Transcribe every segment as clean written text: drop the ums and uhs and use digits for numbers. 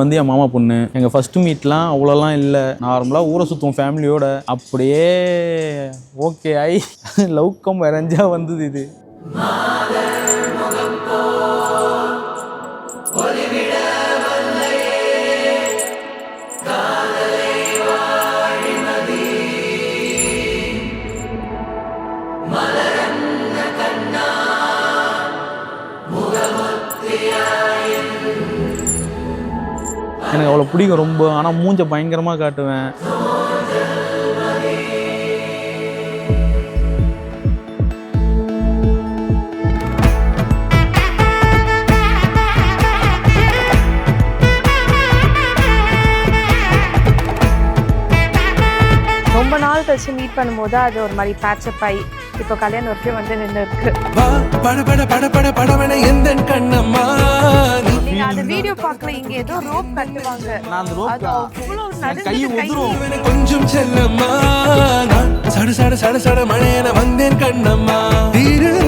வந்து என் மாமா பொண்ணு. எங்கள் ஃபஸ்ட்டு மீட்லாம் அவ்வளோலாம் இல்லை, நார்மலாக ஊரை சுற்றுவோம் ஃபேமிலியோட. அப்படியே ஓகே ஆகி லவ் கம் அரேஞ்சாக வந்தது இது. எனக்கு அவ்வளோ பிடிக்கும் ரொம்ப. ஆனால் மூஞ்ச பயங்கரமாக காட்டுவேன். ரொம்ப நாள் கழிச்சு மீட் பண்ணும்போது அது ஒரு மாதிரி பேட்சப் ஆகி இப்போ கல்யாணம் வரைக்கும் வந்து நின்று இருக்கு. நீங்க அந்த வீடியோ பார்க்கல, இங்க ஏதோ ரோப் கட்டுவாங்க. நான் அந்த ரோப் கை உதிரும். கொஞ்சம் செல்லம்மா சட சட சட சட மழையன வந்தேன் கண்ணம்மா.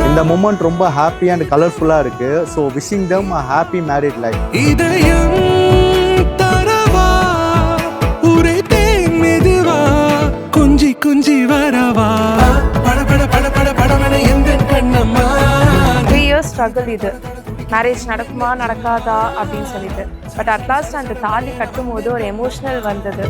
இந்த மூமெண்ட் ரொம்ப ஹாப்பி அண்ட் கலர்ஃபுல்லா இருக்கு. ஸோ விஷிங் தம் அ ஹாப்பி மேரிட் லைஃப். இதயம் தரவா உரைத்தேன் மெதுவா குஞ்சி குஞ்சி வரவா பட பட பட பட படவன எந்த கண்ணம்மா. 3 years ஸ்ட்ரகிள் இது. மேரேஜ் நடக்குமா நடக்காதா அப்படின்னு சொல்லிட்டு. பட் அட்லாஸ்ட் அந்த தாலி கட்டும் போது ஒரு எமோஷனல் வந்தது.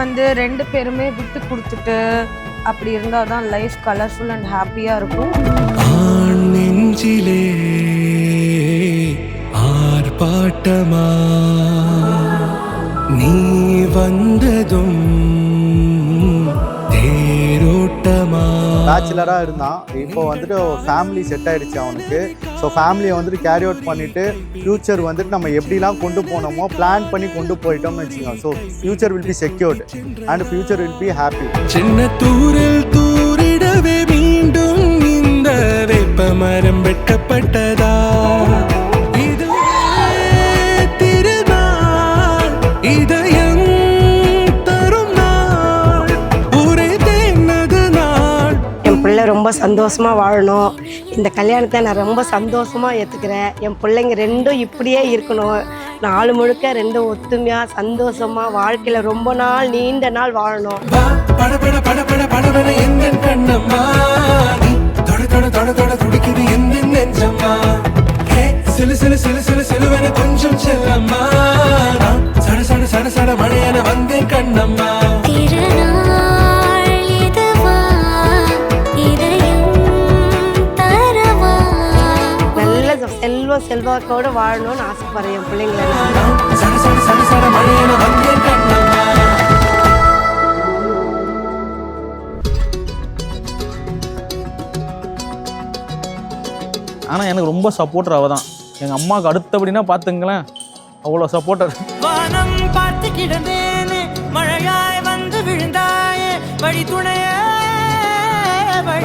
வந்து 2 பேருமே விட்டு கொடுத்துட்டு அப்படி இருந்தால் தான் லைஃப் கலர்ஃபுல் அண்ட் ஹாப்பியாக இருக்கும். ஆண் நெஞ்சிலே ஆர்ப்பாட்டமா நீ வந்ததும் தேரோட்டமா. பேச்சுலராக இருந்தான், இப்போ வந்துட்டு ஃபேமிலி செட் ஆகிடுச்சு அவனுக்கு. ஸோ ஃபேமிலியை வந்துட்டு கேரி அவுட் பண்ணிவிட்டு ஃப்யூச்சர் வந்துட்டு நம்ம எப்படிலாம் கொண்டு போனோமோ பிளான் பண்ணி கொண்டு போயிட்டோம்னு வச்சுக்கோங்க. So future will be secured and future will be happy. சின்ன தூரில் தூரிடவே மீண்டும் இந்த வேப்ப மரம் வெட்டப்பட்டதா. இது திருநாள் இதயம் தரும் நாள் ஒரே தேனது நாள். என் பிள்ளை ரொம்ப சந்தோஷமாக வாழணும். இந்த கல்யாணத்தை நான் ரொம்ப சந்தோஷமாக ஏற்றுக்கிறேன். என் பிள்ளைங்க 2 இப்படியே இருக்கணும். 4 முழுக்க 2 ஒத்துமையாக சந்தோஷமாக வாழ்க்கையில் ரொம்ப நாள் நீண்ட நாள் வாழணும். பட பட பட பட படவன எந்த கண்ணம்மா தொட தொட தொட தொட துடிக்குது எந்த நெஞ்சம்மா. சிலு சிலு சிலு சிலு சிலுவன கொஞ்சம் செல்லம்மா சட சட சட சட மழையன வந்தேன் கண்ணம்மா. செல்வாக்கோடு வாழணும்னு ஆசைப்படுறேன் என் பிள்ளைங்களை. ஆனால் எனக்கு ரொம்ப சப்போர்ட்டர் அவள் தான். எங்கள் அம்மாவுக்கு அடுத்தபடினா பார்த்துங்களேன், அவ்வளோ சப்போர்ட்டர். வானம் பார்த்து கிடந்தேனே மழையாய் வந்து விழுந்தாயே வழி துணையே.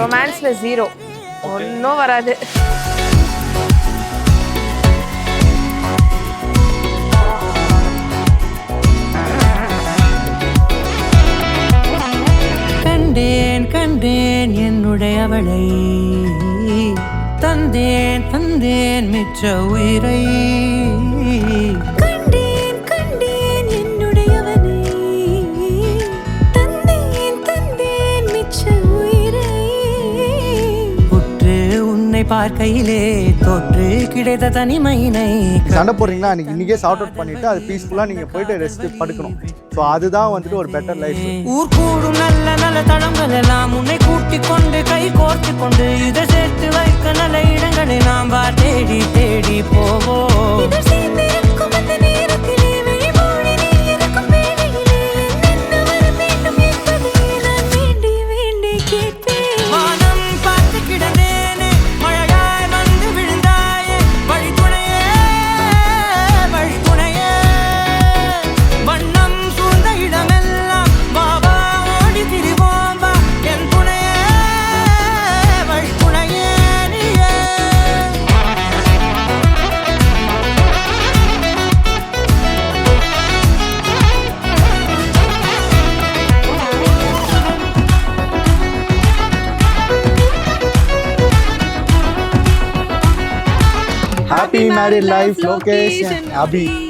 ரொமான்ஸ்ல 0 ஒன்றும் வராது. கண்டேன் கண்டேன் என்னுடையவளை தந்தேன் தந்தேன் மிச்ச உயிரை. கண்டேன் கண்டேன் என்னுடையவனை தந்தேன் தந்தேன் மிச்ச உயிரை. உற்று உன்னை பார்க்கையிலே தொற்று கிடைத்த தனிமையினை. சண்டை போடுறீங்களா, இன்னைக்கே சார்ட் அவுட் பண்ணிட்டு அது பீஸ்ஃபுல்லாக நீங்கள் போயிட்டு ரெஸ்ட் படுக்கணும். ஸோ அதுதான் வந்துட்டு ஒரு பெட்டர் லைஃப். ஊர் கூடும் நல்ல நல்ல தளங்கள் எல்லாம் உன்னை கூட்டிக் கொண்டு கை கோர்த்து கொண்டு இதை சேர்த்து வைக்க நல்ல இடங்களை நாம் தேடி தேடி போவோம். வானம் பார்த்து கிடந்தேனே மழையாய் வந்து விழுந்தாயே வழி துணையே வழி துணையே. வண்ணம் சூழ்ந்த இடமெல்லாம் பாபா ஓடி திரிவோம். Happy married life, Lokesh and Abhi.